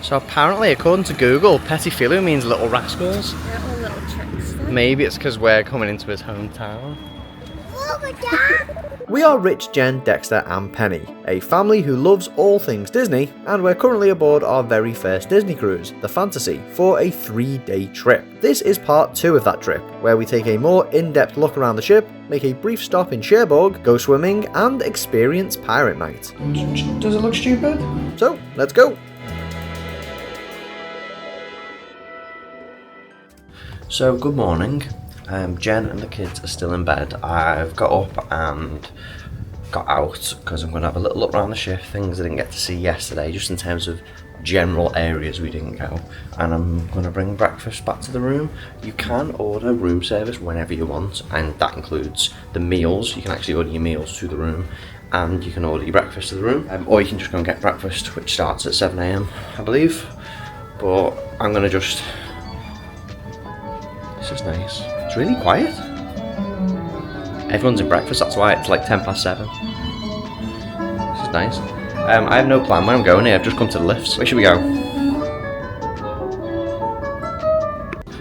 So apparently, according to Google, Petit Filou means little rascals. They're all little tricks. Maybe it's because we're coming into his hometown. Oh my god! We are Rich, Jen, Dexter and Penny, a family who loves all things Disney, and we're currently aboard our very first Disney cruise, the Fantasy, for a 3-day trip. This is part 2 of that trip, where we take a more in-depth look around the ship, make a brief stop in Sherbourg, go swimming and experience Pirate Night. Does it look stupid? So, let's go! So, good morning. Jen and the kids are still in bed. I've got up and got out because I'm going to have a little look around the ship, things I didn't get to see yesterday, just in terms of general areas we didn't go. And I'm going to bring breakfast back to the room. You can order room service whenever you want, and that includes the meals. You can actually order your meals to the room, and you can order your breakfast to the room, or you can just go and get breakfast, which starts at 7 AM, I believe. But I'm going to just... This is nice. It's really quiet. Everyone's in breakfast, that's why it's like 7:10. This is nice. I have no plan where I'm going here, I've just come to the lifts. Where should we go?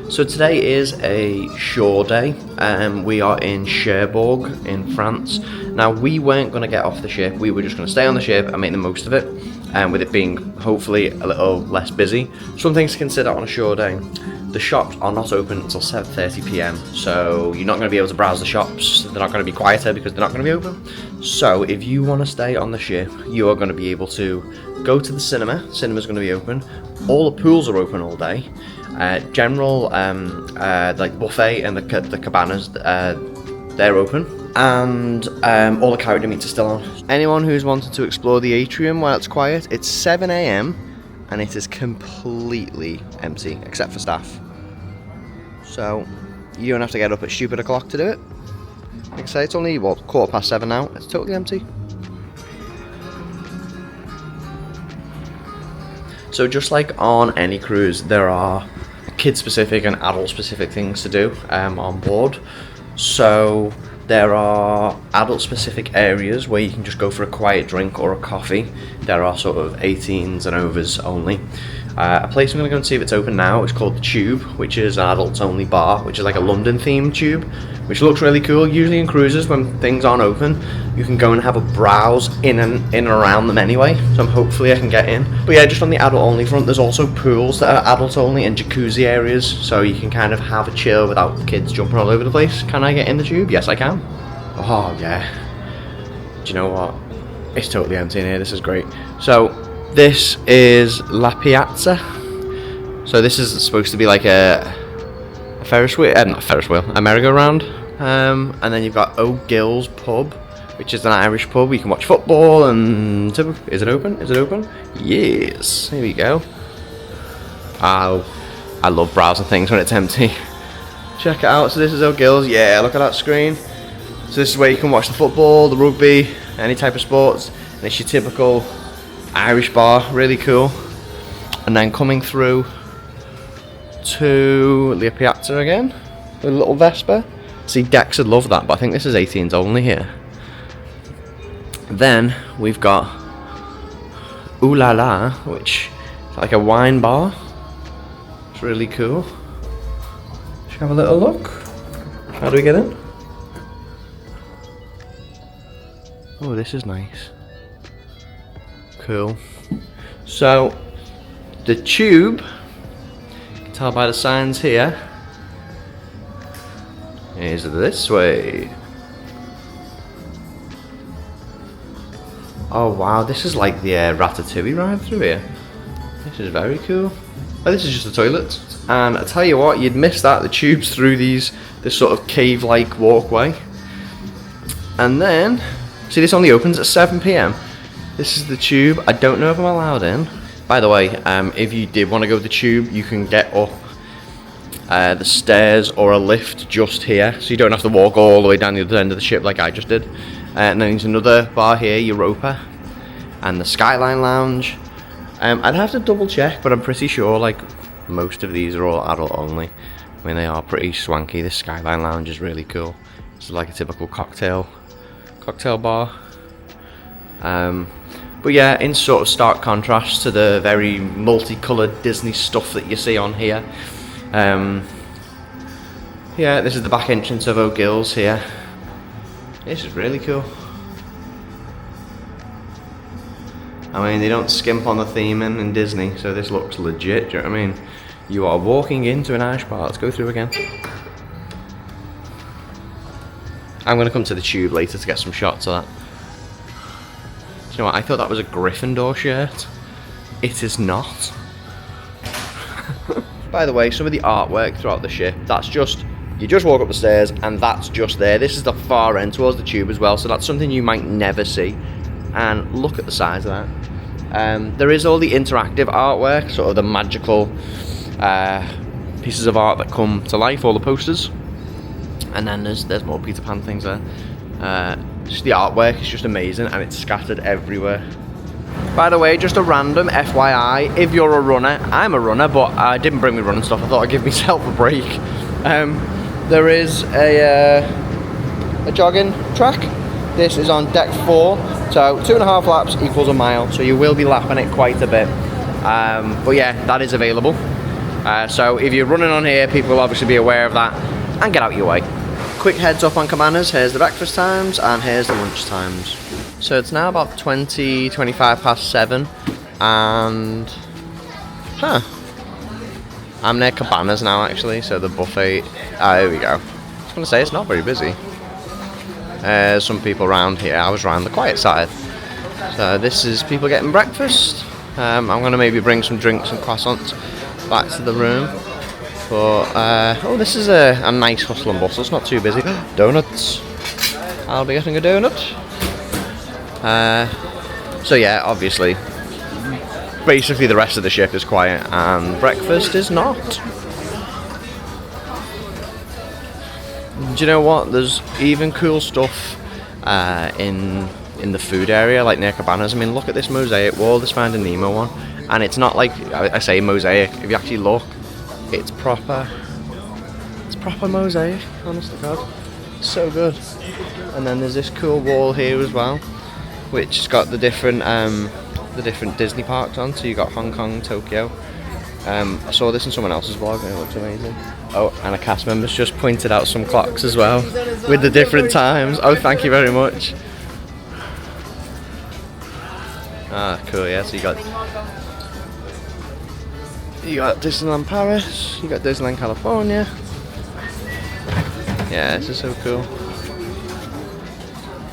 So today is a shore day. We are in Cherbourg in France. Now we weren't going to get off the ship, we were just going to stay on the ship and make the most of it. With it being hopefully a little less busy. Some things to consider on a shore day. The shops are not open until 7:30 PM, so you're not going to be able to browse the shops. They're not going to be quieter because they're not going to be open. So if you want to stay on the ship, you are going to be able to go to the cinema. Cinema's going to be open. All the pools are open all day. General like buffet and the cabanas, they're open. And all the character meets are still on. Anyone who's wanted to explore the atrium while it's quiet, it's 7 AM and it is completely empty except for staff. So you don't have to get up at stupid o'clock to do it. Like I say, it's only what, 7:15 now. It's totally empty. So just like on any cruise, there are kid-specific and adult-specific things to do on board. So there are adult-specific areas where you can just go for a quiet drink or a coffee. There are sort of 18s and overs only. A place I'm going to go and see if it's open now is called the Tube, which is an adults-only bar, which is like a London-themed tube, which looks really cool. Usually in cruises, when things aren't open, you can go and have a browse in and around them anyway. So hopefully I can get in. But yeah, just on the adult-only front, there's also pools that are adult-only and jacuzzi areas, so you can kind of have a chill without kids jumping all over the place. Can I get in the Tube? Yes, I can. Oh yeah. Do you know what? It's totally empty in here. This is great. So this is La Piazza. So this is supposed to be like a Ferris wheel, not a Ferris wheel, a merry-go-round. And then you've got O'Gill's Pub, which is an Irish pub where you can watch football and... Is it open? Is it open? Yes. Here we go. Oh, I love browsing things when it's empty. Check it out. So this is O'Gill's. Yeah, look at that screen. So this is where you can watch the football, the rugby, any type of sports. And it's your typical Irish bar, really cool. And then coming through to La Piazza again, with a little Vespa. See, Dex would love that, but I think this is 18s only here. Then we've got Ooh La La, which is like a wine bar. It's really cool. Should we have a little look? How do we get in? Oh, this is nice. Cool. So, the Tube, you can tell by the signs here, is this way. Oh wow, this is like the Ratatouille ride through here. This is very cool. Oh, this is just the toilet. And I tell you what, you'd miss that. The Tube's through this sort of cave-like walkway. And then, see, this only opens at 7 PM. This is the Tube. I don't know if I'm allowed in. By the way, if you did want to go to the Tube, you can get up the stairs or a lift just here, so you don't have to walk all the way down the other end of the ship like I just did. And then there's another bar here, Europa, and the Skyline Lounge. I'd have to double check, but I'm pretty sure like most of these are all adult only. I mean, they are pretty swanky. This Skyline Lounge is really cool. It's like a typical cocktail bar. But But yeah, in sort of stark contrast to the very multicoloured Disney stuff that you see on here. Yeah, this is the back entrance of O'Gill's here. This is really cool. I mean, they don't skimp on the theming in Disney, so this looks legit, do you know what I mean? You are walking into an Irish bar. Let's go through again. I'm going to come to the tube later to get some shots of that. Do you know what? I thought that was a Gryffindor shirt. It is not. By the way, some of the artwork throughout the ship, that's just, you just walk up the stairs and that's just there. This is the far end towards the tube as well, so that's something you might never see. And look at the size of that. There is all the interactive artwork, sort of the magical pieces of art that come to life, all the posters. And then there's more Peter Pan things there. Just the artwork is just amazing and it's scattered everywhere. By the way, just a random FYI, if you're a runner, I'm a runner, but I didn't bring my running stuff. I thought I'd give myself a break. There is a jogging track. This is on deck 4, so 2.5 laps equals a mile, so you will be lapping it quite a bit. But yeah, that is available. So if you're running on here, people will obviously be aware of that and get out your way. Quick heads up on Commanders, here's the breakfast times and here's the lunch times. So it's now about 25 past 7 and I'm near Cabanas now actually, so the buffet, there we go. I was going to say it's not very busy. There's some people around here. I was around the quiet side. So this is people getting breakfast. I'm going to maybe bring some drinks and croissants back to the room. But, oh, this is a nice hustle and bustle. It's not too busy. Donuts. I'll be getting a donut. So yeah, obviously, basically the rest of the ship is quiet and breakfast is not. Do you know what? There's even cool stuff in the food area, like near Cabanas. I mean, look at this mosaic wall, this Finding Nemo one, and it's not like I say mosaic. If you actually look, it's proper mosaic. Honest to God, it's so good. And then there's this cool wall here as well, which has got the different Disney parks on. So you got Hong Kong, Tokyo. I saw this in someone else's vlog and it looks amazing. Oh, and a cast member's just pointed out some clocks as well with the different times. Oh, thank you very much. Ah, cool, yeah, so you got Disneyland Paris, you got Disneyland California. Yeah, this is so cool.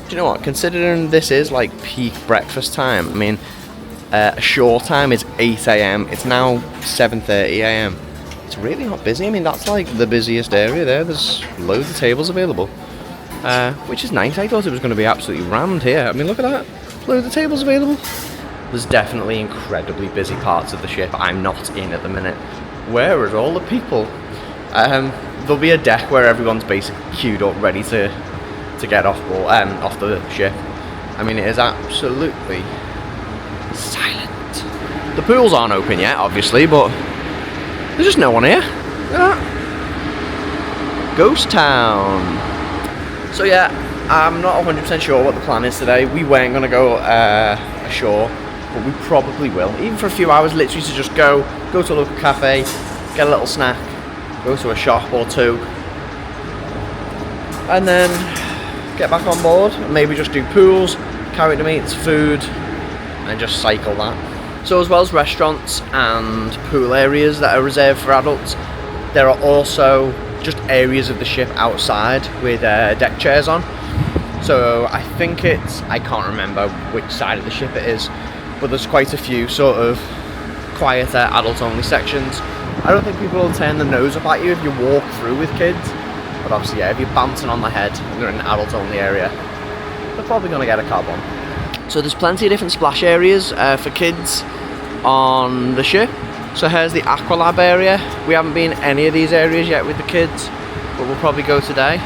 Do you know what, considering this is like peak breakfast time, I mean, shore time is 8 AM, it's now 7:30 AM. It's really not busy. I mean, that's like the busiest area there. There's loads of tables available, which is nice. I thought it was going to be absolutely rammed here. I mean, look at that, loads of tables available. There's definitely incredibly busy parts of the ship I'm not in at the minute. Where are all the people? There'll be a deck where everyone's basically queued up, ready to get off the ship. I mean, it is absolutely silent. The pools aren't open yet, obviously, but there's just no one here. Look at that. Ghost Town. So yeah, I'm not 100% sure what the plan is today. We weren't going to go ashore, but we probably will. Even for a few hours, literally to just go to a local cafe, get a little snack, go to a shop or two, and then get back on board and maybe just do pools, carry the mates, food, and just cycle that. So as well as restaurants and pool areas that are reserved for adults, there are also just areas of the ship outside with deck chairs on. So I think I can't remember which side of the ship it is, but there's quite a few sort of quieter adult only sections. I don't think people will turn their nose up at you if you walk through with kids, but obviously yeah, if you're bouncing on the head and you're in an adult only area, they're probably going to get a cab on. So there's plenty of different splash areas for kids on the ship. So here's the Aqualab area. We haven't been any of these areas yet with the kids, but we'll probably go today.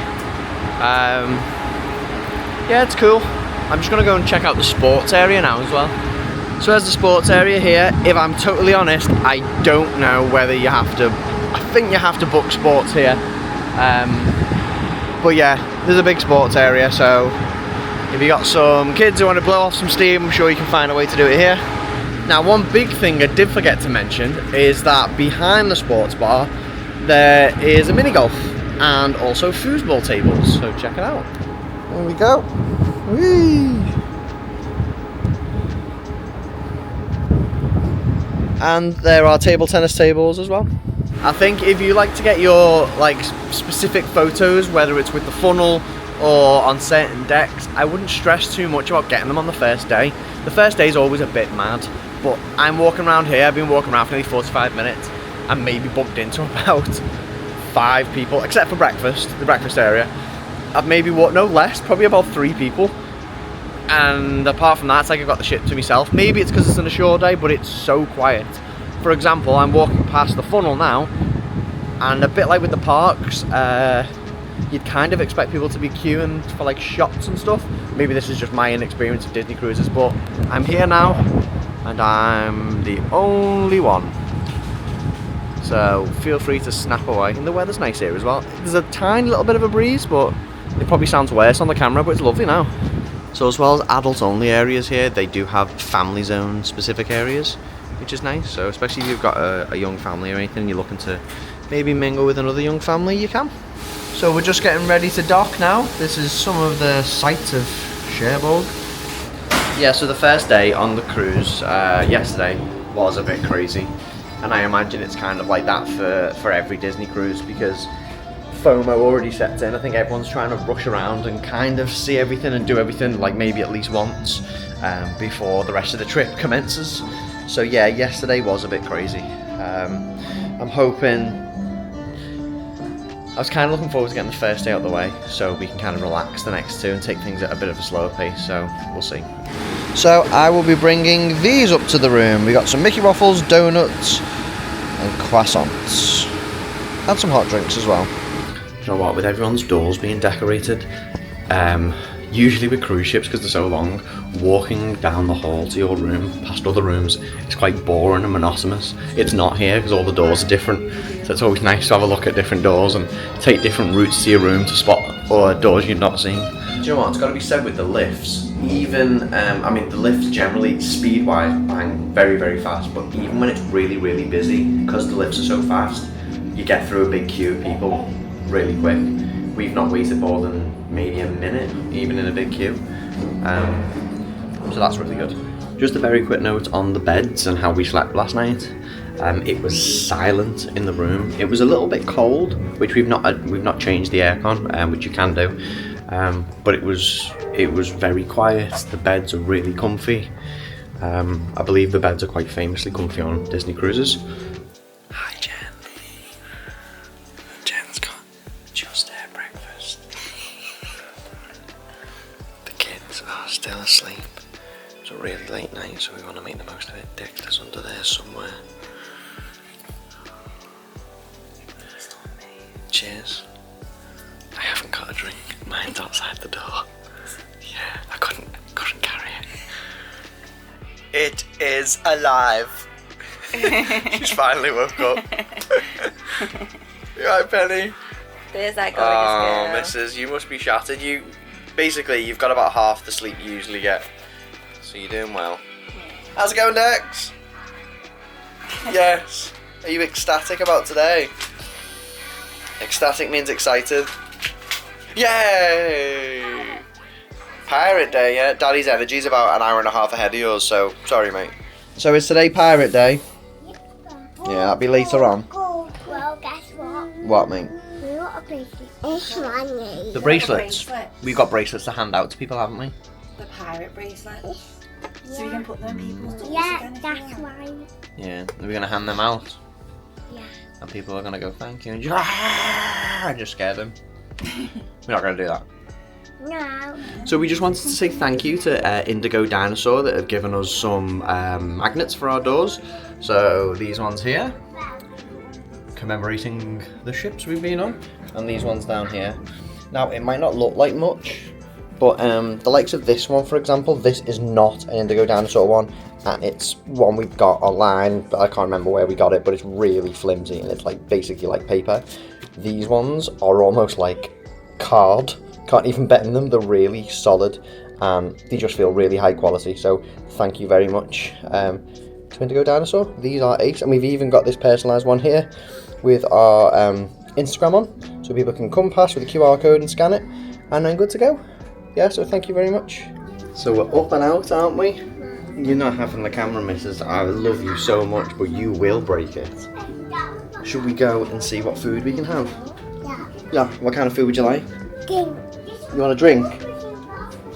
Yeah, it's cool. I'm just going to go and check out the sports area now as well. So there's the sports area here. If I'm totally honest, I don't know whether you have to, I think you have to book sports here. But yeah, there's a big sports area, so If you got some kids who want to blow off some steam, I'm sure you can find a way to do it here. Now, one big thing I did forget to mention is that behind the sports bar there is a mini golf and also foosball tables, so check it out. There we go. Whee! And there are table tennis tables as well. I think if you like to get your like specific photos, whether it's with the funnel or on certain decks, I wouldn't stress too much about getting them on the first day. The first day is always a bit mad, but I'm walking around here, I've been walking around for nearly 45 minutes and maybe bumped into about 5 people, except for breakfast, the breakfast area. I've maybe walked, no less, probably about 3 people. And apart from that, it's like I've got the shit to myself. Maybe it's because it's an ashore day, but it's so quiet. For example, I'm walking past the funnel now, and a bit like with the parks, you'd kind of expect people to be queuing for like shots and stuff. Maybe this is just my inexperience of Disney cruises, but I'm here now, and I'm the only one. So feel free to snap away. And the weather's nice here as well. There's a tiny little bit of a breeze, but it probably sounds worse on the camera, but it's lovely now. So as well as adult only areas here, they do have family zone specific areas, which is nice. So especially if you've got a young family or anything and you're looking to maybe mingle with another young family, you can. So we're just getting ready to dock now. This is some of the sights of Sherbourg. Yeah, so the first day on the cruise yesterday was a bit crazy. And I imagine it's kind of like that for every Disney cruise, because FOMO already sets in. I think everyone's trying to rush around and kind of see everything and do everything like maybe at least once before the rest of the trip commences. So yeah, yesterday was a bit crazy. I'm hoping, I was kind of looking forward to getting the first day out of the way so we can kind of relax the next 2 and take things at a bit of a slower pace, so we'll see. So I will be bringing these up to the room. We got some Mickey waffles, donuts and croissants and some hot drinks as well. You know what, with everyone's doors being decorated, usually with cruise ships, because they're so long, walking down the hall to your room past other rooms is quite boring and monotonous. It's not here because all the doors are different, so it's always nice to have a look at different doors and take different routes to your room to spot or doors you've not seen. Do you know what, it's got to be said with the lifts, even, I mean the lifts generally speed wise bang very very fast, but even when it's really really busy, because the lifts are so fast, you get through a big queue of people really quick. We've not waited more than maybe a minute, even in a big queue. So that's really good. Just a very quick note on the beds and how we slept last night. It was silent in the room. It was a little bit cold, which we've not changed the aircon, which you can do. But it was very quiet. The beds are really comfy. I believe the beds are quite famously comfy on Disney cruises. Hi Jen. Jen's got just their breakfast. The kids are still asleep. It's a really late night, so we want to make the most of it. Dexter's under there somewhere. Cheers. I haven't got a drink. Mine's outside the door. Yeah, I couldn't carry it. It is alive. She's finally woke up. You alright, Penny? There's that gorgeous girl. Missus, you must be shattered. Basically, you've got about half the sleep you usually get. So you're doing well. How's it going, Dex? Yes. Are you ecstatic about today? Ecstatic means excited. Yay! Pirate Day, yeah. Daddy's energy's about an hour and a half ahead of yours, so sorry, mate. So is today Pirate Day? Yeah, that'll be later on. Well, guess what? What, mate? We got a bracelet. It's money. The bracelets. We've got bracelets to hand out to people, haven't we? The pirate bracelets. So you can put them in people's doors Yeah, again if you that's want. why. Yeah. Are we going to hand them out? Yeah. And people are going to go, thank you, and just scare them. We're not going to do that. No. So we just wanted to say thank you to Indigo Dinosaur that have given us some magnets for our doors. So these ones here, commemorating the ships we've been on, and these ones down here. Now it might not look like much, but the likes of this one, for example, this is not an Indigo Dinosaur one, and it's one we've got online, but I can't remember where we got it, but it's really flimsy and it's like basically like paper. These ones are almost like card. Can't even bend them, they're really solid. and they just feel really high quality. So thank you very much to Indigo Dinosaur. These are ace, and we've even got this personalised one here with our Instagram on, so people can come past with a QR code and scan it, and then good to go. Yeah, so thank you very much. So we're up and out, aren't we? You're not having the camera, missus. I love you so much, but you will break it. Should we go and see what food we can have? Yeah. Yeah, what kind of food would you like? King. You want a drink?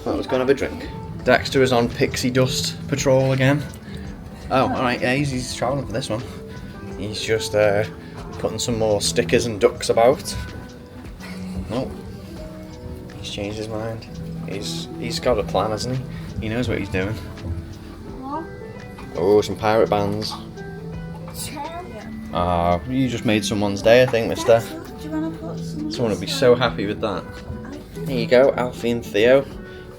Well, let's go and have a drink. Dexter is on pixie dust patrol again. Oh, alright, yeah, he's travelling for this one. He's just putting some more stickers and ducks about. Oh, he's changed his mind. He's got a plan, hasn't he? He knows what he's doing. Oh, some pirate bands. Ah, you just made someone's day, I think, mister. Do you want to put some? Someone would be so happy with that. There you go, Alfie and Theo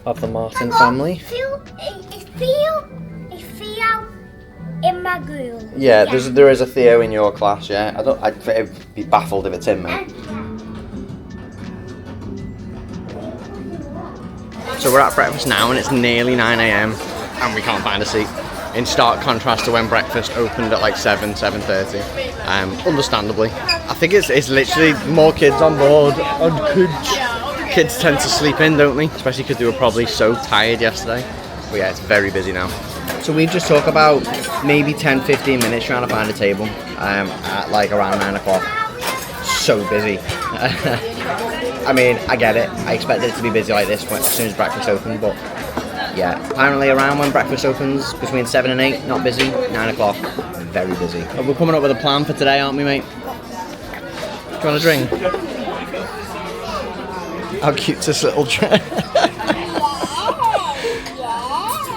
of the Martin family. It's Theo in my room. Yeah, there is a Theo in your class, yeah. I'd be baffled if it's him, mate. So we're at breakfast now and it's nearly 9 AM and we can't find a seat. In stark contrast to when breakfast opened at like 7:30. Understandably. I think it's literally more kids on board. Kids tend to sleep in, don't they? Especially because they were probably so tired yesterday. But yeah, it's very busy now. So we just talk about maybe 10-15 minutes trying to find a table at like around 9 o'clock. So busy. I mean, I get it. I expected it to be busy like this as soon as breakfast opened, but yeah, apparently around when breakfast opens, between 7 and 8, not busy. 9 o'clock, very busy. But we're coming up with a plan for today, aren't we, mate? Do you want a drink? How cute's this little dress?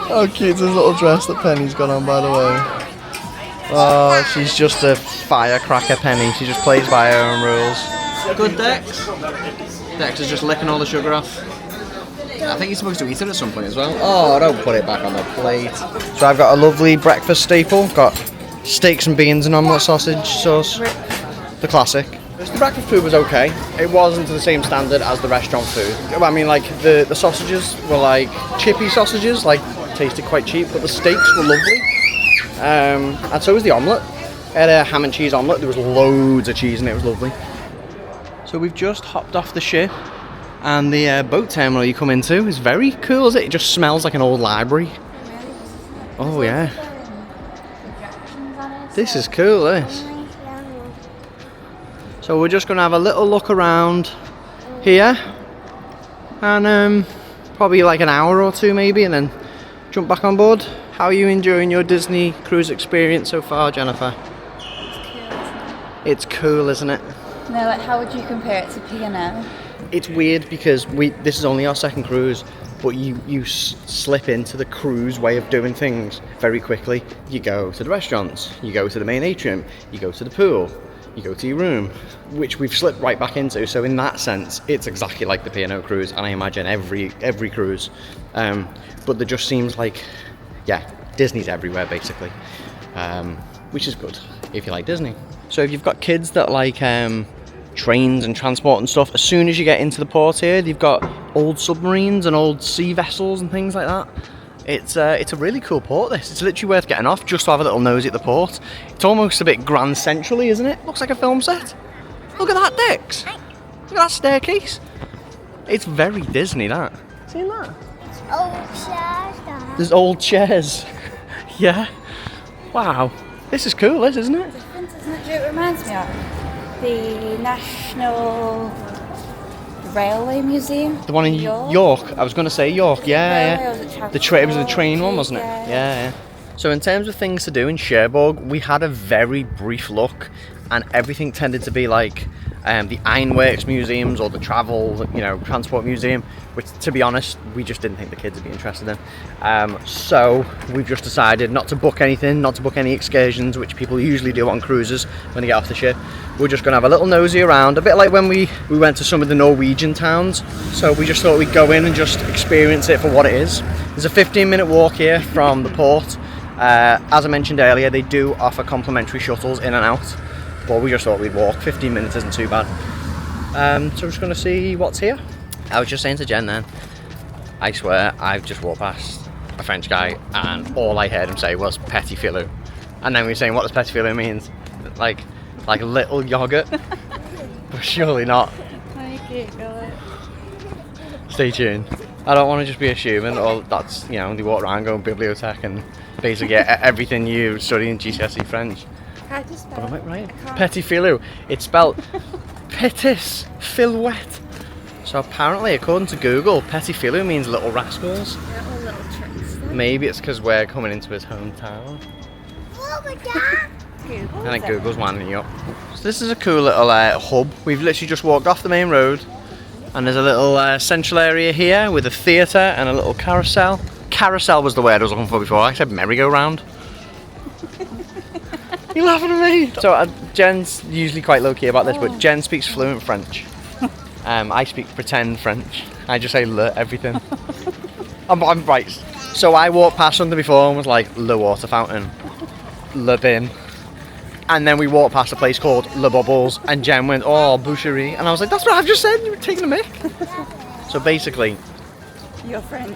How cute's this little dress that Penny's got on, by the way? Oh, she's just a firecracker, Penny. She just plays by her own rules. Good, Dex. Dex is just licking all the sugar off. I think he's supposed to eat it at some point as well. Oh, don't put it back on the plate. So I've got a lovely breakfast staple. Got steaks and beans and omelette sausage sauce. The classic. The breakfast food was okay. It wasn't to the same standard as the restaurant food. I mean, like, the sausages were like chippy sausages, like tasted quite cheap, but the steaks were lovely. And so was the omelette. I had a ham and cheese omelette. There was loads of cheese in it. It was lovely. So we've just hopped off the ship. And the boat terminal you come into is very cool, isn't it? It just smells like an old library. Oh yeah. This is cool, this. So we're just going to have a little look around here. And probably like an hour or two maybe, and then jump back on board. How are you enjoying your Disney cruise experience so far, Jennifer? It's cool, isn't it? No, like how would you compare it to P&O? It's weird because this is only our second cruise, but you slip into the cruise way of doing things very quickly. You go to the restaurants, you go to the main atrium, you go to the pool, you go to your room, which we've slipped right back into. So in that sense, it's exactly like the P&O cruise, and I imagine every cruise. But there just seems like, yeah, Disney's everywhere basically, which is good if you like Disney. So if you've got kids that like trains and transport and stuff, as soon as you get into the port here, you've got old submarines and old sea vessels and things like that. It's a really cool port, this. It's literally worth getting off just to have a little nosy at the port. It's almost a bit Grand Central-y, isn't it? Looks like a film set. Look at that, Dex. Look at that staircase. It's very Disney, that. Seen that? Old chairs. There's old chairs. Yeah. Wow. This is cool, this, isn't it? Different, isn't it? Do you know what it reminds me of? The National Railway Museum. The one in York. I was going to say York. Yeah, yeah. It was the train one, wasn't it? Yeah. So in terms of things to do in Sherbourg, we had a very brief look, and everything tended to be like the Ironworks museums or the travel, transport museum, which, to be honest, we just didn't think the kids would be interested in. So we've just decided not to book anything, not to book any excursions, which people usually do on cruises when they get off the ship. We're just going to have a little nosy around, a bit like when we went to some of the Norwegian towns. So we just thought we'd go in and just experience it for what it is. There's a 15-minute walk here from the port. As I mentioned earlier, they do offer complimentary shuttles in and out. But we just thought we'd walk. 15 minutes isn't too bad. So we're just going to see what's here. I was just saying to Jen then, I swear, I've just walked past a French guy and all I heard him say was petit filou. And then we were saying, what does petit filou means? Like little yogurt? But surely not. I Google it. Stay tuned. I don't want to just be assuming, or that's, you know, they walk around going bibliotech and basically get everything you study in GCSE French. How do you spell But am I it? right? I can't- Petit filou. It's spelled Petit Filouette. So apparently, according to Google, Petit filou means little rascals. Little, little trickster. Maybe it's because we're coming into his hometown. Over there. Google And then it. Google's winding you up. So this is a cool little hub. We've literally just walked off the main road. And there's a little central area here with a theatre and a little carousel. Carousel was the word I was looking for before. I said merry-go-round. You're laughing at me. So Jen's usually quite low-key about this, but Jen speaks fluent French. I speak pretend French. I just say le everything. I'm right. So I walked past something before and was like, le water fountain, le bin. And then we walked past a place called Le Bubbles, and Jen went, oh, boucherie. And I was like, that's what I've just said, you were taking a mick. So basically, You're French.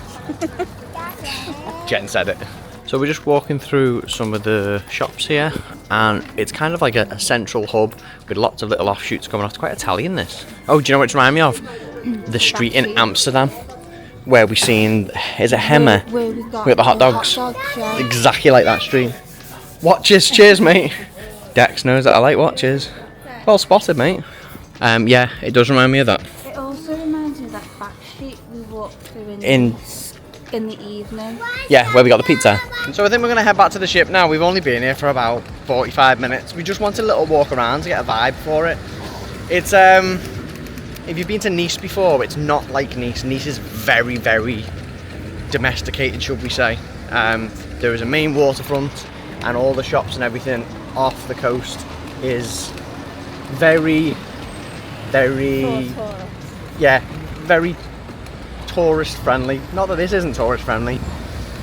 Jen said it. So we're just walking through some of the shops here, and it's kind of like a central hub with lots of little offshoots coming off. It's quite Italian, this. Oh, do you know what it reminds me of? The street in Amsterdam, where we seen, is it Hemme? Where we got We got the hot dogs. yeah. Exactly like that street. Watches, cheers, mate. Dex knows that I like watches. Well spotted, mate. Yeah, it does remind me of that. It also reminds me of that back street we walked through In- in the evening. Yeah, where we got the pizza. So I think we're going to head back to the ship now. We've only been here for about 45 minutes. We just wanted a little walk around to get a vibe for it. It's, if you've been to Nice before, it's not like Nice. Nice is very, very domesticated, should we say. There is a main waterfront, and all the shops and everything off the coast is very, very, yeah, very tourist friendly. Not that this isn't tourist friendly.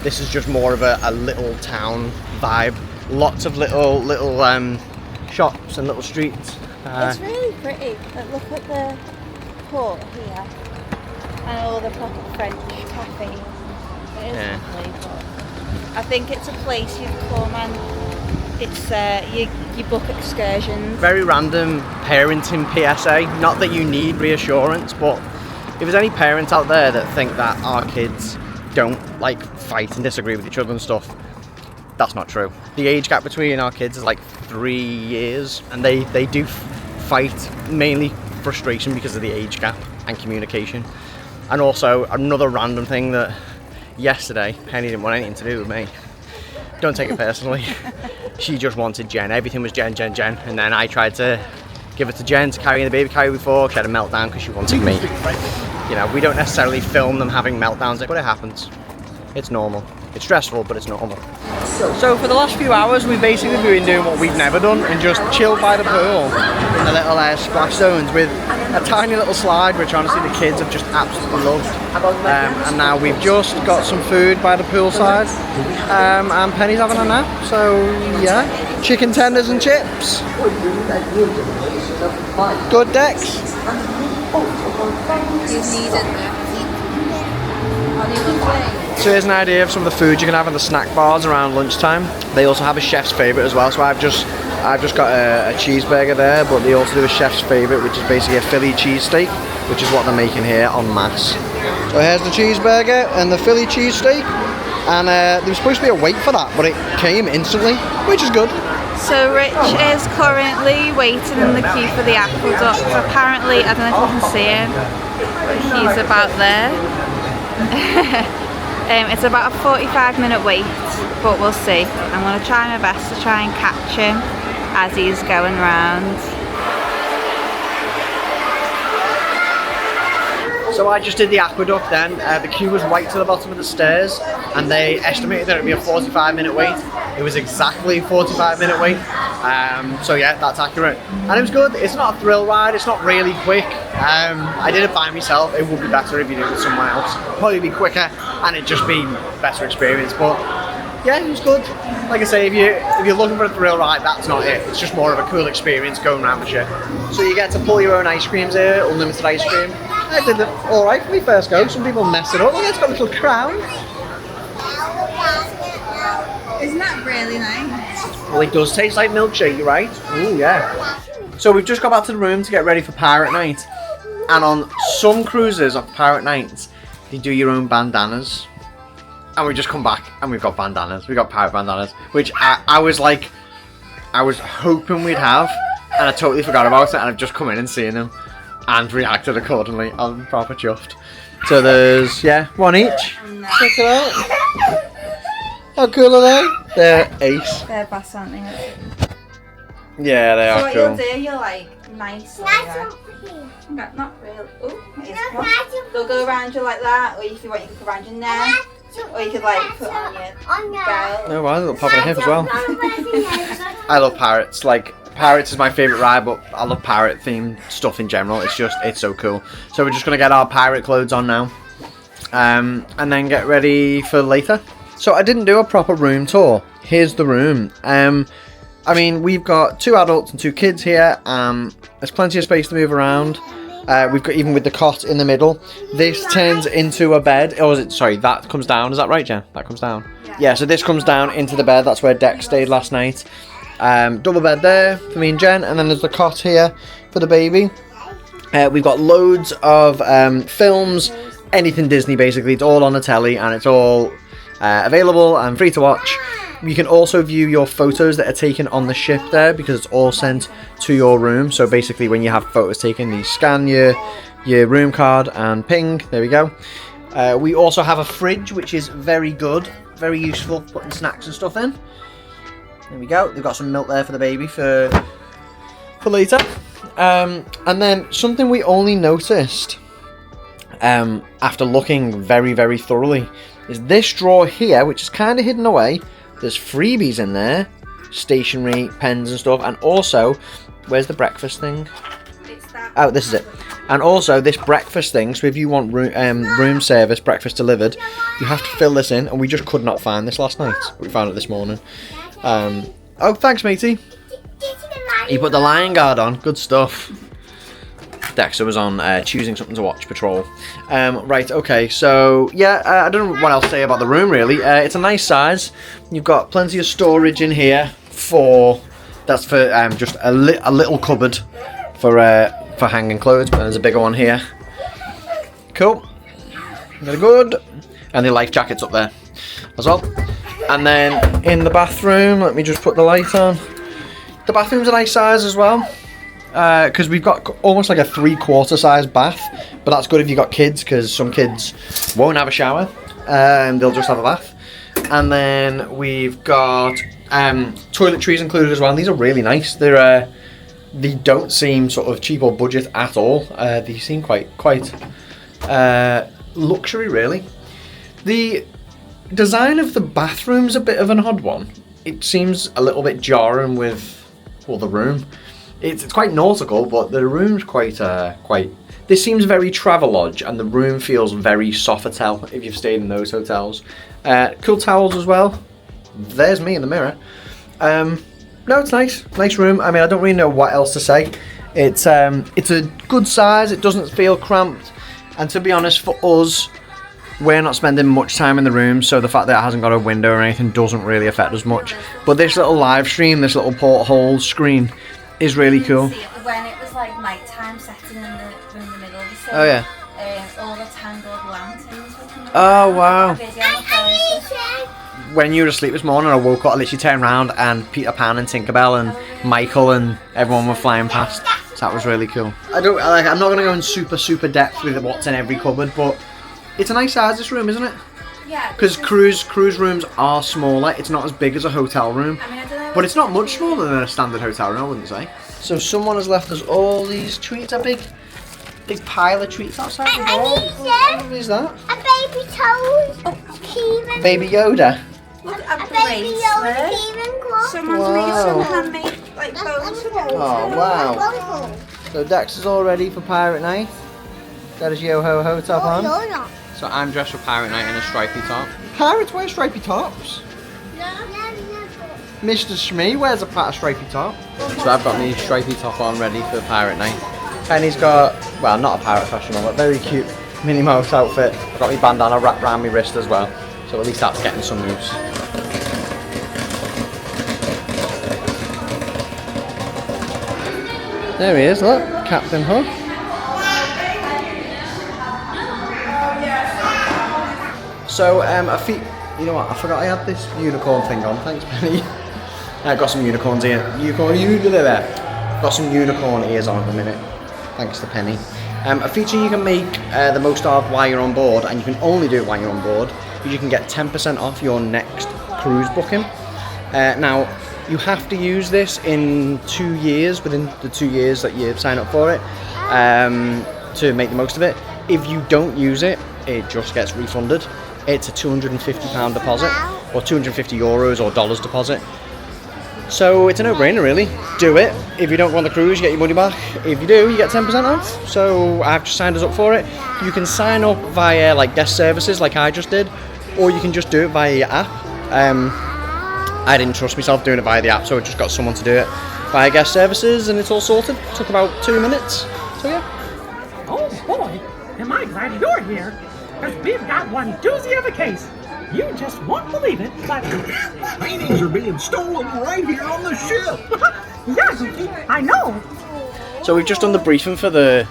This is just more of a little town vibe. Lots of little shops and little streets. It's really pretty. Like, look at the port here and all the proper French cafes. It is Yeah. lovely, but I think it's a place you'd come and it's you book excursions. Very random parenting PSA. Not that you need reassurance, but if there's any parents out there that think that our kids don't like fight and disagree with each other and stuff, that's not true. The age gap between our kids is like 3 years, and they do fight mainly frustration because of the age gap and communication. And also another random thing that yesterday Penny didn't want anything to do with me. Don't take it personally. She just wanted Jen. Everything was Jen, Jen, Jen. And then I tried to give it to Jen to carry in the baby carrier before. She had a meltdown because she wanted me. You know, we don't necessarily film them having meltdowns, but it happens. It's normal. It's stressful, but it's normal. So for the last few hours, we've basically been doing what we've never done and just chilled by the pool in the little splash zones with a tiny little slide, which honestly the kids have just absolutely loved. And now we've just got some food by the poolside, and Penny's having a nap. So yeah, chicken tenders and chips. Good, Dex. You need it. So here's an idea of some of the food you can have in the snack bars around lunchtime. They also have a chef's favourite as well, so I've just got a cheeseburger there, but they also do a chef's favourite, which is basically a Philly cheesesteak, which is what they're making here en masse. So here's the cheeseburger and the Philly cheesesteak, and there was supposed to be a wait for that, but it came instantly, which is good. So Rich is currently waiting in the queue for the aqueduct. Apparently, I don't know if you can see him, but he's about there. It's about a 45-minute wait, but we'll see. I'm going to try my best to try and catch him as he's going round. So I just did the aqueduct then. The queue was right to the bottom of the stairs, and they estimated that it would be a 45-minute wait. It was exactly a 45-minute wait. So yeah, that's accurate. And it was good. It's not a thrill ride. It's not really quick. I did it by myself. It would be better if you did it with someone else. Probably be quicker, and it'd just be a better experience. But Yeah, it was good. Like I say, if you're looking for a thrill ride, that's not it. It's just more of a cool experience going around the ship. So you get to pull your own ice creams here, unlimited ice cream. I did it all right for me first go. Some people mess it up. Look, it's got a little crown. Isn't that really nice? Well, it does taste like milkshake, right? Ooh, yeah. So we've just got back to the room to get ready for Pirate Night. And on some cruises of Pirate Nights, you do your own bandanas. And we just come back and we've got bandanas. We got pirate bandanas, which I was hoping we'd have, and I totally forgot about it. And I've just come in and seen them and reacted accordingly. I'm proper chuffed. So there's one each. Check it out. How cool are they? They're ace. They're bass, aren't they? Yeah, they are so what cool. you'll do, you're like nice. Not really. Oh, they'll go around you like that, or if you want, you can go around your neck. Or you could like put on your belt. Oh wow, they'll pop in a hip as well. I love pirates. Like, pirates is my favourite ride, but I love pirate themed stuff in general. It's so cool. So we're just gonna get our pirate clothes on now, and then get ready for later. So I didn't do a proper room tour. Here's the room. I mean, we've got 2 adults and 2 kids here. There's plenty of space to move around. We've got, even with the cot in the middle, this turns into a bed. Or is it, sorry, that comes down. Is that right, Jen? That comes down. Yeah, so this comes down into the bed. That's where Dex stayed last night. Double bed there for me and Jen. And then there's the cot here for the baby. We've got loads of films, anything Disney basically. It's all on the telly and it's all available and free to watch. You can also view your photos that are taken on the ship there, because it's all sent to your room. So basically when you have photos taken, you scan your room card and ping, there we go. We also have a fridge, which is very good, very useful for putting snacks and stuff in. There we go. They've got some milk there for the baby for later. And then something we only noticed after looking very, very thoroughly is this drawer here, which is kind of hidden away. There's freebies in there, stationery, pens and stuff, and also, where's the breakfast thing? Oh, this is it. And also this breakfast thing, so if you want room service, breakfast delivered, you have to fill this in, and we just could not find this last night. We found it this morning. Oh, thanks matey. He put the Lion Guard on, good stuff. Dexter was on choosing something to watch, Patrol. Right, okay, so yeah, I don't know what else to say about the room really. It's a nice size. You've got plenty of storage in here that's for just a little cupboard for hanging clothes, but there's a bigger one here. Cool. Very good. And the life jackets up there as well. And then in the bathroom, let me just put the light on. The bathroom's a nice size as well. Because we've got almost like a 3/4 size bath, but that's good if you've got kids, because some kids won't have a shower and they'll just have a bath. And then we've got toiletries included as well, and these are really nice. They don't seem sort of cheap or budget at all. They seem quite luxury really. The design of the bathroom's a bit of an odd one. It seems a little bit jarring with the room. It's quite nautical, but the room's quite. This seems very Travelodge, and the room feels very Sofitel if you've stayed in those hotels. Cool towels as well. There's me in the mirror. No, it's nice room. I mean, I don't really know what else to say. It's a good size. It doesn't feel cramped, and to be honest, for us, we're not spending much time in the room, so the fact that it hasn't got a window or anything doesn't really affect us much. But this little live stream, this little porthole screen, is really cool. When it was like night time setting in the middle of the scene. Oh yeah. All the tangled lanterns. Oh wow. When you were asleep this morning, I woke up, I literally turned around and Peter Pan and Tinkerbell and Michael and everyone were flying past. So that was really cool. I'm not going to go in super depth with what's in every cupboard, but it's a nice size, this room, isn't it? Yeah. Because cruise rooms are smaller. It's not as big as a hotel room. I mean, I don't know, but it's not much smaller than a standard hotel room, I wouldn't say. So someone has left us all these treats, a big pile of treats outside the door. What is that? A baby toad. Baby Yoda. A baby Yoda Kevin Club. Someone's made some handmade like bows for those. Oh wow. So Dex is all ready for Pirate Night. Got his yo-ho-ho top on. No. So I'm dressed for Pirate Night in a stripy top. Pirates wear stripy tops? Mr. Shmee wears a stripy top. So I've got my stripy top on ready for pirate night. Penny's got, well, not a pirate fashion on, but very cute Minnie Mouse outfit. I've got my bandana wrapped around my wrist as well. So at least that's getting some use. There he is, look, Captain Hook. So, you know what, I forgot I had this unicorn thing on, thanks Penny. I got some unicorns here, got some unicorn ears on at the minute, thanks to Penny. A feature you can make the most of while you're on board, and you can only do it while you're on board, is you can get 10% off your next cruise booking. Now, you have to use this in 2 years, within the 2 years that you sign up for it, to make the most of it. If you don't use it, it just gets refunded. It's a £250 deposit, or 250 euros or dollars deposit. So it's a no-brainer really. Do it. If you don't go on the cruise, you get your money back. If you do, you get 10% off. So I've just signed us up for it. You can sign up via like guest services like I just did, or you can just do it via your app. I didn't trust myself doing it via the app, so I just got someone to do it via guest services, and it's all sorted. It took about 2 minutes. So yeah. Oh boy, am I glad you're here, because we've got one doozy of a case. You just won't believe it, but paintings are being stolen right here on the ship. Yeah, Goofy, I know. So we've just done the briefing for the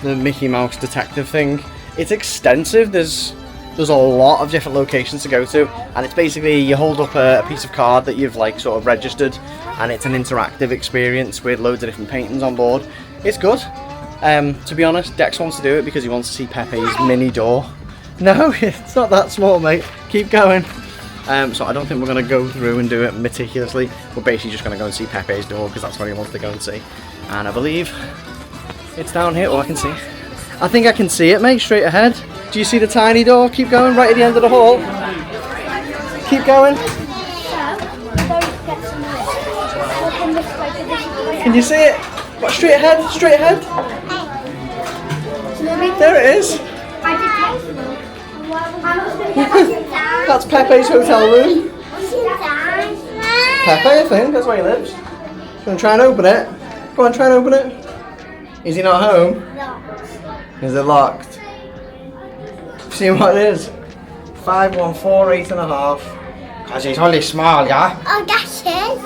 Mickey Mouse detective thing. It's extensive. There's a lot of different locations to go to, and it's basically you hold up a piece of card that you've like sort of registered, and it's an interactive experience with loads of different paintings on board. It's good. To be honest, Dex wants to do it because he wants to see Pepe's mini door. No, it's not that small, mate. Keep going. So I don't think we're going to go through and do it meticulously. We're basically just going to go and see Pepe's door because that's what he wants to go and see. And I believe it's down here. Oh, I can see it. I think I can see it, mate, straight ahead. Do you see the tiny door? Keep going, right at the end of the hall. Keep going. Can you see it? What, straight ahead, straight ahead. There it is. That's Pepe's hotel room. Pepe, I think, that's where he lives. You want to try and open it? Go on, try and open it. Is he not home? Is it locked? See what it is? 5148 and a half. Because he's only small, yeah? Oh, that's it.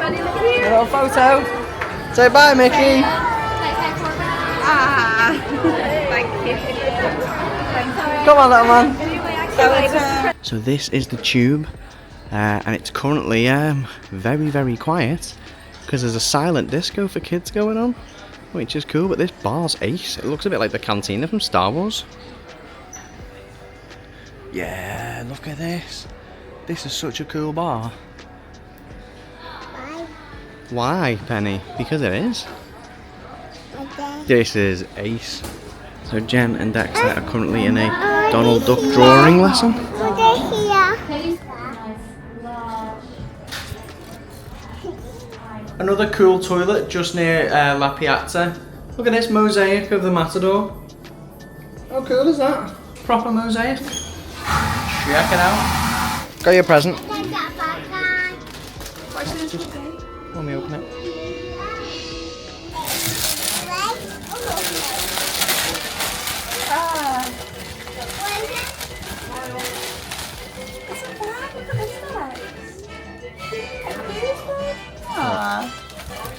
A little photo. Say bye, Mickey. Thank you. Come on, little man. So this is the tube, and it's currently very, very quiet because there's a silent disco for kids going on, which is cool. But this bar's ace. It looks a bit like the cantina from Star Wars. Yeah, look at this. This is such a cool bar. Why, Penny? Because it is. This is ace. So Jen and Dexter are currently in a Donald Duck drawing lesson. Another cool toilet just near La Piazza. Look at this mosaic of the Matador. How cool is that? Proper mosaic. Check it out. Got your present. Let me open it.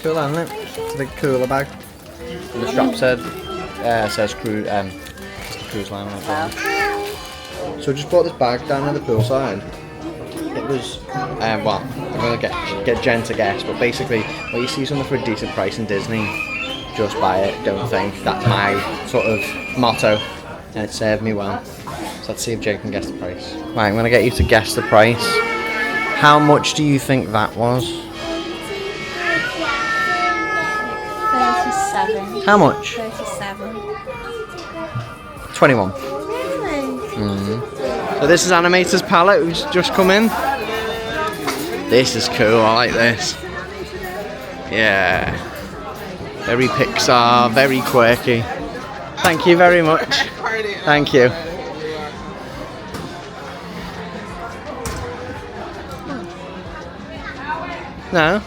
Cool, isn't it? It's a big cooler bag. And the strap says cruise, just the cruise line on it. So I just bought this bag down at the poolside. It was, well, I'm going to get Jen to guess, but basically, when you see something for a decent price in Disney, just buy it, don't think. That's my sort of motto, and it served me well. So let's see if Jen can guess the price. Right, I'm going to get you to guess the price. How much do you think that was? 37. How much? 37. 21. So this is Animator's palette, who's just come in. This is cool, I like this. Yeah. Very Pixar, very quirky. Thank you very much. Thank you. No?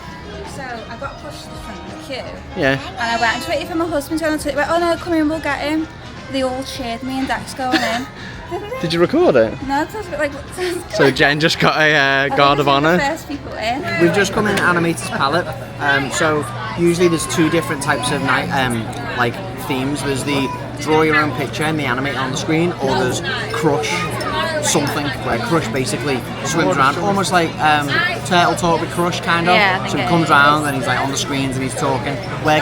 So I got pushed to the front of the queue. Yeah. And I went and waited for my husband to go and he went, oh no, come in, we'll get him. They all cheered me and Dex going in. Did you record it? No, it sounds a bit like... So Jen just got a guard of honour. First people in. We've just come in Animator's Palate. So usually there's two different types of like themes. There's the draw your own picture and the animate on the screen, or there's Crush something, where Crush basically swims around, almost like Turtle Talk with Crush kind of. Yeah, so he comes around and he's like on the screens and he's talking. We're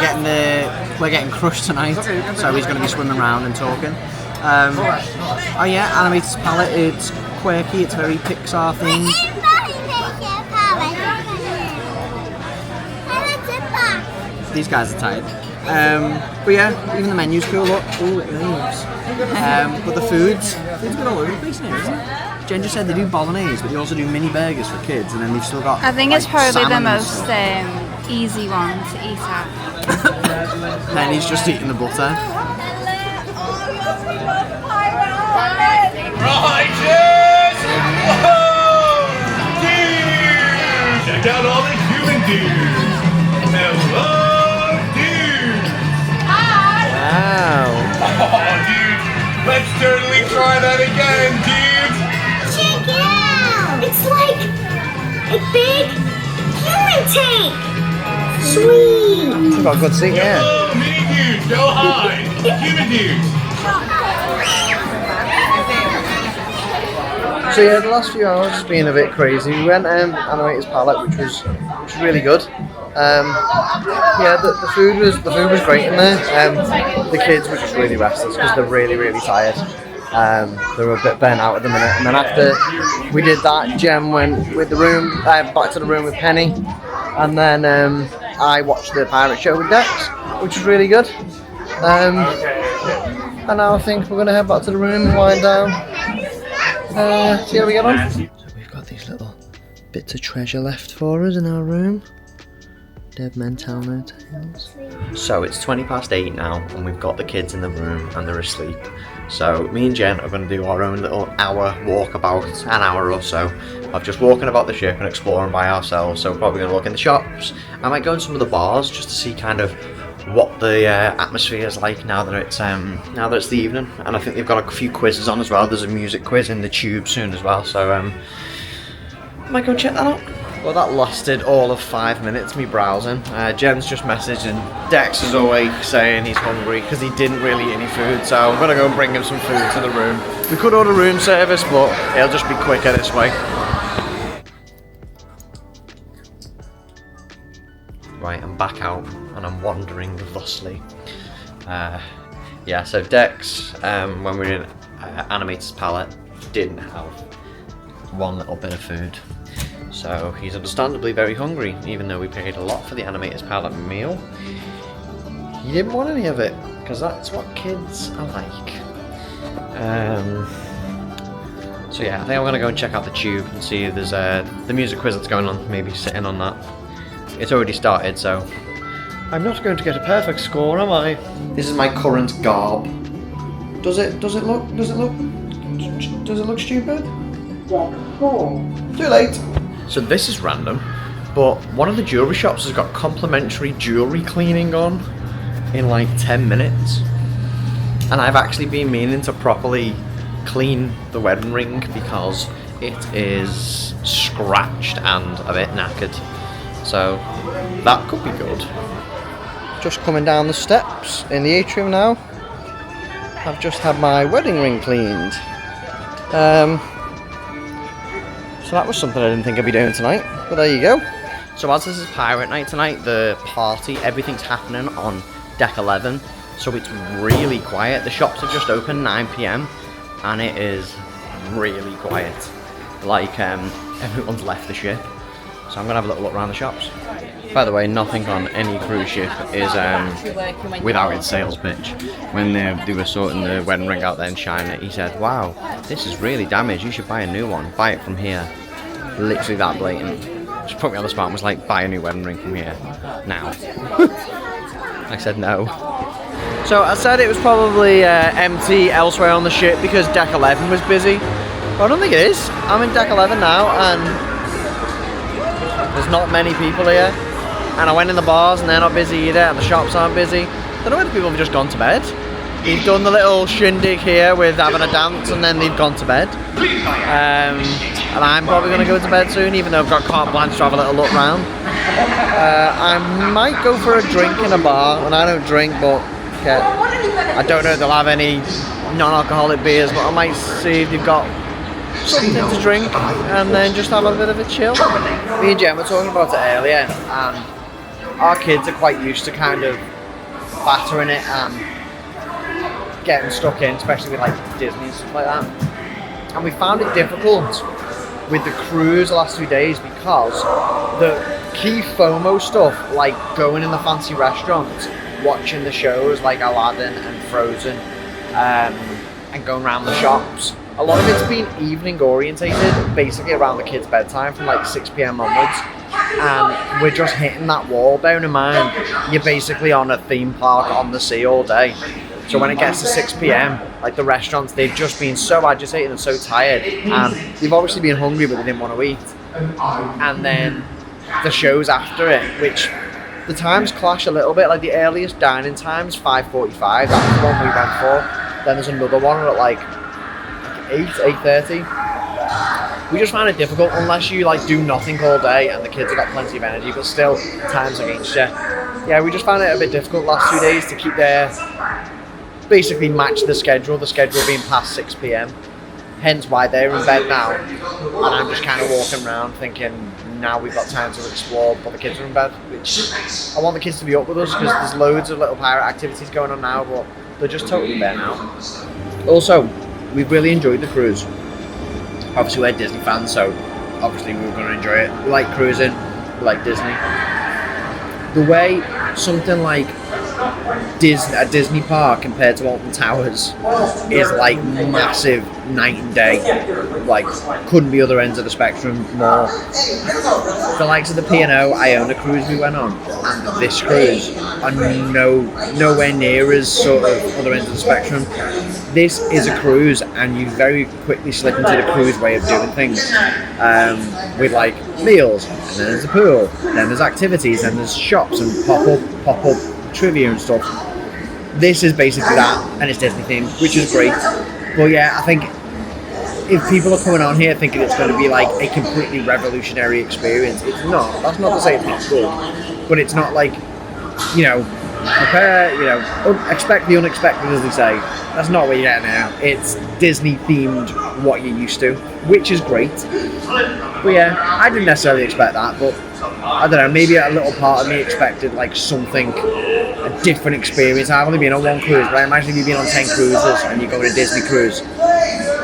getting Crush tonight, so he's going to be swimming around and talking. Oh yeah, Animator's Palette. It's quirky. It's very Pixar themed. These guys are tired. But yeah, even the menu's cool. Look, ooh, it moves. But the food's good all over the place now, isn't it? Jen just said they do bolognese, but they also do mini burgers for kids, and then they've still got. I think it's like, probably the salmon and most stuff. easy one to eat at. Penny's just eating the butter. Righteous! Whoa! Dude! Check out all the human dudes! Hello, dude! Hi! Wow. Oh, dude! Let's totally try that again, dude! Check it out! It's like a big human tank! Sweet! Got a good seat, yeah. Hello, mini dudes! Go high! Human dudes! So yeah, the last few hours has been a bit crazy. We went Animator's Palette, which was really good. Yeah, the food was great in there. The kids were just really restless because they're really tired. They were a bit burnt out at the minute. And then after we did that, Jem went with the room back to the room with Penny, and then I watched the pirate show with Dex, which was really good. And now I think we're gonna head back to the room and wind down. See how we get on. So we've got these little bits of treasure left for us in our room. Dead men tell no tales. So it's 8:20 now, and we've got the kids in the room and they're asleep. So me and Jen are going to do our own little hour walkabout, an hour or so, of just walking about the ship and exploring by ourselves. So we're probably going to look in the shops. I might go in some of the bars just to see kind of what the atmosphere is like now that it's the evening. And I think they've got a few quizzes on as well. There's a music quiz in the tube soon as well, so I might go check that out. Well, that lasted all of 5 minutes, me browsing. Jen's just messaging Dex is awake saying he's hungry because he didn't really eat any food, so I'm gonna go and bring him some food to the room. We could order room service, but it'll just be quicker this way. Right, I'm back out and I'm wandering thusly. Yeah, so Dex, when we were in Animator's Palette, didn't have one little bit of food. So he's understandably very hungry, even though we paid a lot for the Animator's Palette meal. He didn't want any of it, because that's what kids are like. So yeah, I think I'm going to go and check out the tube and see if there's the music quiz that's going on, maybe sit in on that. It's already started, so I'm not going to get a perfect score, am I? This is my current garb. Does it look stupid? Too late. So this is random, but one of the jewellery shops has got complimentary jewellery cleaning on in like 10 minutes. And I've actually been meaning to properly clean the wedding ring because it is scratched and a bit knackered. So that could be good. Just coming down the steps in the atrium now. I've just had my wedding ring cleaned. So that was something I didn't think I'd be doing tonight, but there you go. So as this is pirate night tonight, the party, everything's happening on deck 11, so it's really quiet. The shops have just opened 9 PM and it is really quiet. Like everyone's left the ship. So I'm gonna have a little look around the shops. By the way, nothing on any cruise ship is without its sales pitch. When they were sorting the wedding ring out there in China, he said, "Wow, this is really damaged. You should buy a new one. Buy it from here." Literally that blatant. Just put me on the spot and was like, buy a new wedding ring from here now. I said no. So I said it was probably empty elsewhere on the ship because deck 11 was busy. But I don't think it is. I'm in deck 11 now and there's not many people here. And I went in the bars and they're not busy either, and the shops aren't busy. I don't know whether people have just gone to bed. They've done the little shindig here with having a dance and then they've gone to bed. And I'm probably going to go to bed soon, even though I've got carte blanche to have a little look round. I might go for a drink in a bar, and I don't drink, but I don't know if they'll have any non-alcoholic beers, but I might see if they've got something to drink and then just have a bit of a chill. Me and Jen were talking about it earlier, and our kids are quite used to kind of battering it and getting stuck in, especially with like Disney and stuff like that. And we found it difficult with the cruise the last 2 days because the key FOMO stuff, like going in the fancy restaurants, watching the shows like Aladdin and Frozen, and going around the shops, a lot of it's been evening orientated, basically around the kids' bedtime from like 6 PM onwards. And we're just hitting that wall. Bearing in mind, you're basically on a theme park on the sea all day. So when it gets to 6 PM, like the restaurants, they've just been so agitated and so tired, and they've obviously been hungry but they didn't want to eat. And then the shows after it, which the times clash a little bit. Like the earliest dining time's 5:45, that's the one we went for. Then there's another one at like 8:30. We just find it difficult unless you like do nothing all day and the kids have got plenty of energy, but still time's against you. Yeah, we just found it a bit difficult last 2 days to keep their basically match the schedule being past 6 PM. Hence why they're in bed now, and I'm just kind of walking around thinking now we've got time to explore, but the kids are in bed, which I want the kids to be up with us because there's loads of little pirate activities going on now, but they're just totally in bed now. Also, we've really enjoyed the cruise. Obviously we're Disney fans, so obviously we were going to enjoy it. We like cruising, we like Disney. The way something like a Disney park compared to Alton Towers is like massive night and day. Like, couldn't be other ends of the spectrum more. The likes of the P&O Iona cruise we went on and this cruise are nowhere near as sort of other ends of the spectrum. This is a cruise and you very quickly slip into the cruise way of doing things, with like meals, and then there's the pool, then there's activities, and there's shops and pop-up trivia and stuff. This is basically that, and it's Disney themed, which is great. But yeah, I think if people are coming on here thinking it's going to be like a completely revolutionary experience, it's not. That's not to say it's not good, but it's not like, prepare, expect the unexpected, as they say. That's not what you're getting now. It's Disney themed, what you're used to, which is great. But yeah, I didn't necessarily expect that, but I don't know, maybe a little part of me expected like something, a different experience. I've only been on one cruise, but I imagine if you've been on 10 cruises and you go on a Disney cruise,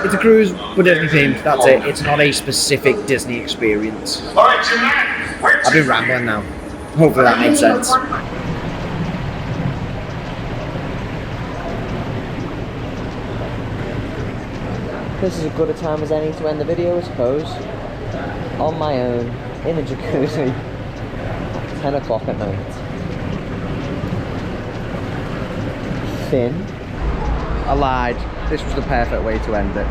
it's a cruise, but Disney themed, that's it. It's not a specific Disney experience. I've been rambling now. Hopefully that makes sense. This is as good a time as any to end the video, I suppose. On my own, in a jacuzzi, 10 o'clock at night. Finn. I lied. This was the perfect way to end it.